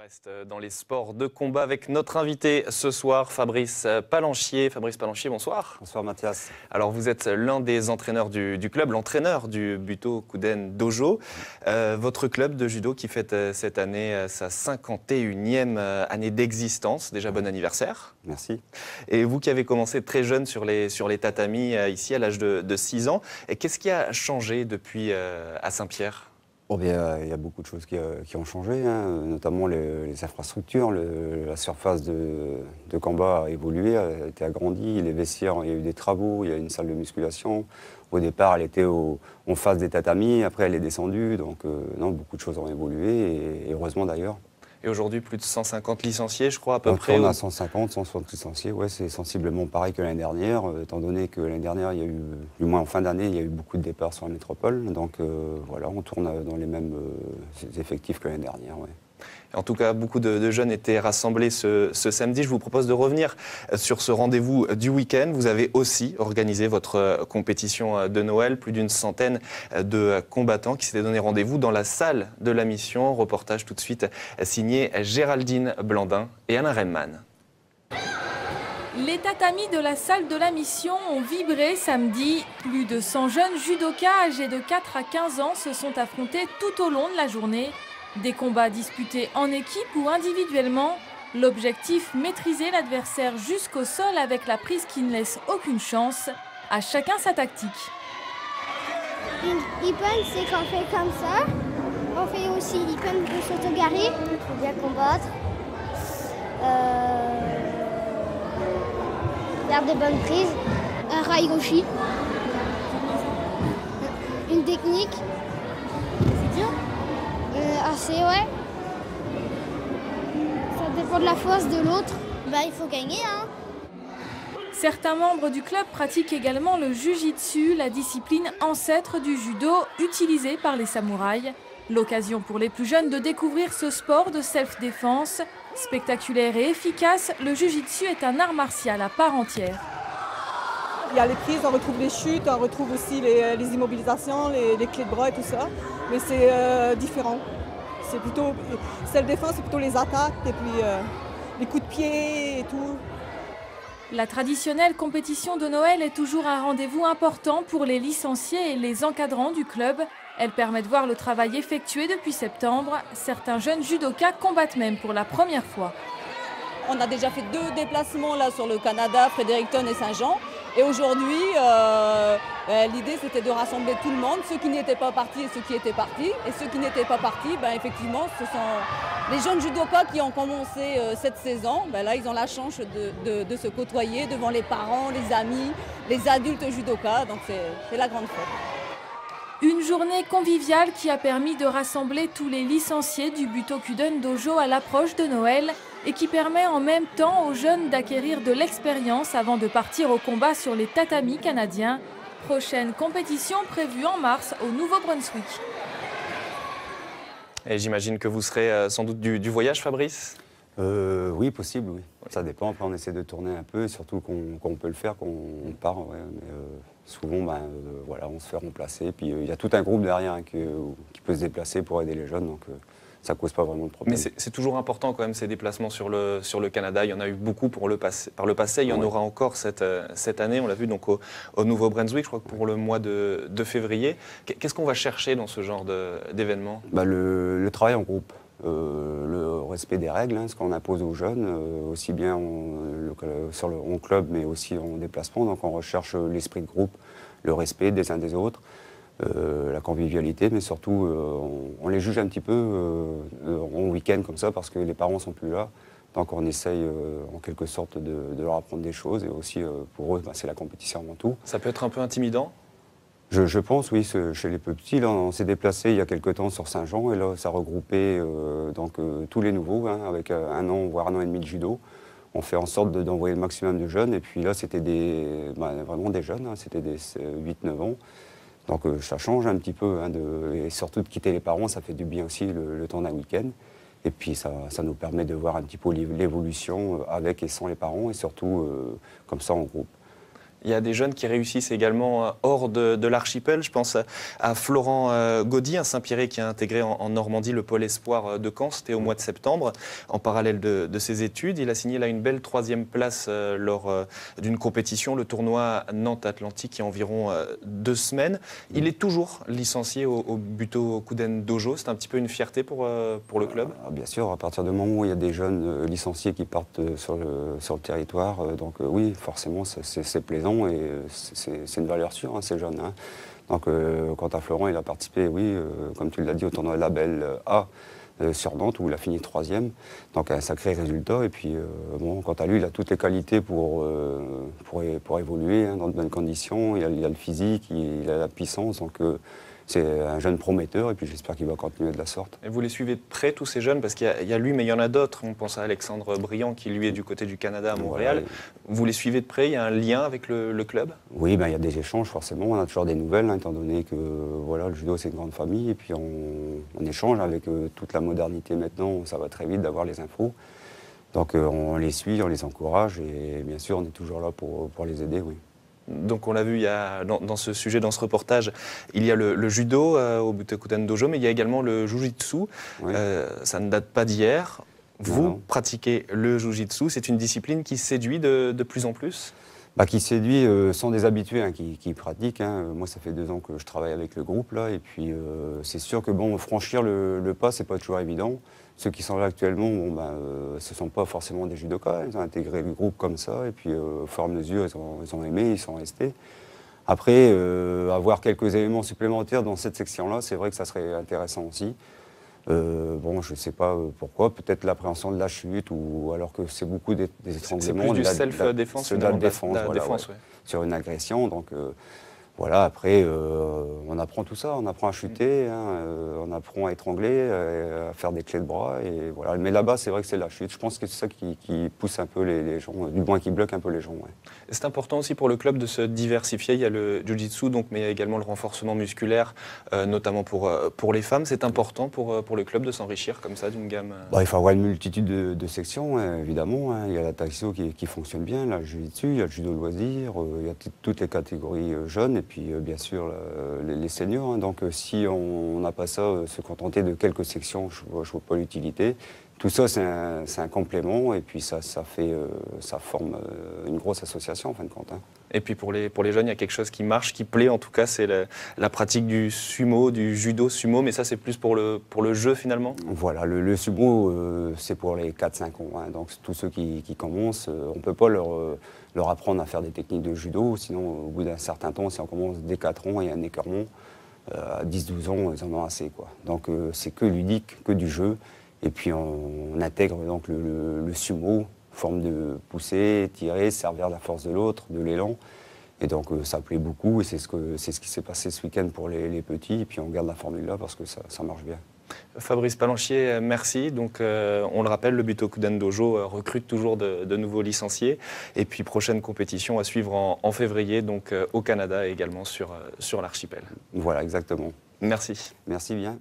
Reste dans les sports de combat avec notre invité ce soir, Fabrice Palanchier. Fabrice Palanchier, bonsoir. Bonsoir Mathias. Alors vous êtes l'un des entraîneurs du club, l'entraîneur du Butokuden Dojo. Votre club de judo qui fête cette année sa 51e année d'existence. Déjà bon anniversaire. Merci. Et vous qui avez commencé très jeune sur les tatamis ici à l'âge de 6 ans, qu'est-ce qui a changé depuis à Saint-Pierre ? Oh bien, il y a beaucoup de choses qui ont changé, hein, notamment les infrastructures. La surface de combat a évolué, a été agrandie. Les vestiaires, il y a eu des travaux, il y a une salle de musculation. Au départ, elle était en face des tatamis, après elle est descendue. Donc non, beaucoup de choses ont évolué, et heureusement d'ailleurs. Et aujourd'hui, plus de 150 licenciés, je crois, à peu près. On a 150, 160 licenciés, ouais, c'est sensiblement pareil que l'année dernière, étant donné que l'année dernière, il y a eu, du moins en fin d'année, il y a eu beaucoup de départs sur la métropole. Donc voilà, on tourne dans les mêmes effectifs que l'année dernière. Ouais. En tout cas, beaucoup de jeunes étaient rassemblés ce samedi. Je vous propose de revenir sur ce rendez-vous du week-end. Vous avez aussi organisé votre compétition de Noël. Plus d'une centaine de combattants qui s'étaient donné rendez-vous dans la salle de la mission. Reportage tout de suite signé Géraldine Blandin et Alain Remman. Les tatamis de la salle de la mission ont vibré samedi. Plus de 100 jeunes judokas âgés de 4 à 15 ans se sont affrontés tout au long de la journée. Des combats disputés en équipe ou individuellement. L'objectif, maîtriser l'adversaire jusqu'au sol avec la prise qui ne laisse aucune chance. À chacun sa tactique. Une ippon, c'est qu'on fait comme ça. On fait aussi l'ippon de s'autogarer. Il faut bien combattre. Faire de bonnes prises. Un raigoshi. Une technique. C'est dur. Assez, ouais. Ça dépend de la force de l'autre. Bah, il faut gagner, hein. Certains membres du club pratiquent également le jujitsu, la discipline ancêtre du judo utilisée par les samouraïs. L'occasion pour les plus jeunes de découvrir ce sport de self-défense. Spectaculaire et efficace, le jujitsu est un art martial à part entière. Il y a les prises, on retrouve les chutes, on retrouve aussi les immobilisations, les clés de bras et tout ça. Mais c'est différent. C'est plutôt, self-défense, c'est plutôt les attaques et puis les coups de pied et tout. La traditionnelle compétition de Noël est toujours un rendez-vous important pour les licenciés et les encadrants du club. Elle permet de voir le travail effectué depuis septembre. Certains jeunes judokas combattent même pour la première fois. On a déjà fait 2 déplacements là, sur le Canada, Fredericton et Saint-Jean. Et aujourd'hui, l'idée c'était de rassembler tout le monde, ceux qui n'étaient pas partis et ceux qui étaient partis. Et ceux qui n'étaient pas partis, effectivement, ce sont les jeunes judokas qui ont commencé cette saison. Là, ils ont la chance de se côtoyer devant les parents, les amis, les adultes judokas. Donc c'est la grande fête. Une journée conviviale qui a permis de rassembler tous les licenciés du Butokuden Dojo à l'approche de Noël et qui permet en même temps aux jeunes d'acquérir de l'expérience avant de partir au combat sur les tatamis canadiens. Prochaine compétition prévue en mars au Nouveau-Brunswick. Et j'imagine que vous serez sans doute du voyage, Fabrice ? Oui, possible, oui. Ça dépend, après on essaie de tourner un peu, surtout qu'on peut le faire, qu'on part. Ouais. Mais, souvent, voilà, on se fait remplacer. Puis il y a tout un groupe derrière qui peut se déplacer pour aider les jeunes, donc ça ne cause pas vraiment de problème. Mais c'est toujours important quand même ces déplacements sur le Canada. Il y en a eu beaucoup par le passé. Il y en aura encore cette année. On l'a vu donc au Nouveau-Brunswick, je crois que pour le mois de février. Qu'est-ce qu'on va chercher dans ce genre d'événement ? Le travail en groupe. Le respect des règles, ce qu'on impose aux jeunes, aussi bien en club, mais aussi en déplacement. Donc on recherche l'esprit de groupe, le respect des uns des autres, la convivialité, mais surtout on les juge un petit peu en week-end comme ça, parce que les parents ne sont plus là. Donc on essaye en quelque sorte de leur apprendre des choses, et aussi pour eux, c'est la compétition avant tout. Ça peut être un peu intimidant ? Je pense, oui, chez les plus petits. Là, on s'est déplacé il y a quelque temps sur Saint-Jean, et là, ça regroupait tous les nouveaux, avec 1 an, voire 1 an et demi de judo. On fait en sorte d'envoyer le maximum de jeunes, et puis là, c'était vraiment des jeunes, c'était des 8-9 ans. Donc ça change un petit peu, et surtout de quitter les parents, ça fait du bien aussi le temps d'un week-end. Et puis ça nous permet de voir un petit peu l'évolution avec et sans les parents, et surtout comme ça en groupe. Il y a des jeunes qui réussissent également hors de l'archipel. Je pense à Florent Gaudy, un Saint-Pierre qui a intégré en Normandie le pôle espoir de Caen. C'était au mois de septembre, en parallèle de ses études. Il a signé là une belle 3e place lors d'une compétition, le tournoi Nantes-Atlantique, il y a environ 2 semaines. Il est toujours licencié au Butokuden Dojo. C'est un petit peu une fierté pour le club? Bien sûr, à partir du moment où il y a des jeunes licenciés qui partent sur le territoire, donc oui, forcément, c'est plaisant. Et c'est une valeur sûre, hein, ces jeunes. Hein. Donc, quant à Florent, il a participé, oui, comme tu l'as dit, au tournoi Label A sur Nantes, où il a fini 3e. Donc, un sacré résultat. Et puis, bon, quant à lui, il a toutes les qualités pour évoluer hein, dans de bonnes conditions. Il a le physique, il a la puissance. Donc, c'est un jeune prometteur. Et puis, j'espère qu'il va continuer de la sorte. Et vous les suivez de près, tous ces jeunes? Parce qu'il y a lui, mais il y en a d'autres. On pense à Alexandre Briand, qui lui est du côté du Canada à Montréal. Voilà. Vous les suivez de près? Il y a un lien avec le club? Oui, ben, il y a des échanges, forcément. On a toujours des nouvelles, hein, étant donné que voilà, le judo, c'est une grande famille. Et puis, on échange avec toute la modernité maintenant. Ça va très vite d'avoir les infos. Donc, on les suit, on les encourage. Et bien sûr, on est toujours là pour les aider, oui. Donc on l'a vu dans ce sujet, dans ce reportage, il y a le judo au Butokuden Dojo, mais il y a également le jujitsu. Oui. Ça ne date pas d'hier. Vous pratiquez le jujitsu. C'est une discipline qui séduit de plus en plus? Qui séduit sont des habitués hein, qui pratiquent. Hein. Moi, ça fait 2 ans que je travaille avec le groupe là, et puis c'est sûr que bon, franchir le pas, c'est pas toujours évident. Ceux qui sont là actuellement, ce ne sont pas forcément des judokas. Ils ont intégré le groupe comme ça, et puis au fur et à mesure, ils ont aimé, ils sont restés. Après, avoir quelques éléments supplémentaires dans cette section-là, c'est vrai que ça serait intéressant aussi. Bon, je ne sais pas pourquoi, peut-être l'appréhension de la chute, ou alors que c'est beaucoup des étranglements. C'est plus du self-défense, de la défense, voilà, ouais, sur une agression. Donc voilà, après, on apprend tout ça, on apprend à chuter, hein, on apprend à étrangler, à faire des clés de bras, et voilà. Mais là-bas, c'est vrai que c'est la chute. Je pense que c'est ça qui pousse un peu les gens, du moins qui bloque un peu les gens. Ouais. C'est important aussi pour le club de se diversifier. Il y a le jiu-jitsu, donc, mais il y a également le renforcement musculaire, notamment pour les femmes. C'est important pour le club de s'enrichir comme ça d'une gamme. Il faut avoir une multitude de sections, hein, évidemment. Hein. Il y a la taekwondo qui fonctionne bien, là, le jiu-jitsu, il y a le judo loisir, il y a toutes les catégories jeunes, et puis bien sûr les seniors. Hein. Donc si on n'a pas ça, se contenter de quelques sections, je ne vois pas l'utilité. Tout ça, c'est un complément, et puis ça forme une grosse association en fin de compte. Hein. Et puis pour les jeunes, il y a quelque chose qui marche, qui plaît en tout cas, c'est la pratique du sumo, du judo sumo, mais ça c'est plus pour le jeu finalement? Voilà, le sumo c'est pour les 4-5 ans, hein. Donc tous ceux qui commencent, on ne peut pas leur apprendre à faire des techniques de judo, sinon au bout d'un certain temps, si on commence dès 4 ans, il y a un écœurement, à 10-12 ans, ils en ont assez, quoi. Donc c'est que ludique, que du jeu. Et puis on intègre donc le sumo, forme de pousser, tirer, servir la force de l'autre, de l'élan. Et donc ça plaît beaucoup, et c'est ce qui s'est passé ce week-end pour les petits. Et puis on garde la formule là parce que ça marche bien. Fabrice Palanchier, merci. Donc, on le rappelle, le Butokuden Dojo recrute toujours de nouveaux licenciés. Et puis, prochaine compétition à suivre en février, donc au Canada et également sur l'archipel. Voilà, exactement. Merci. Merci bien.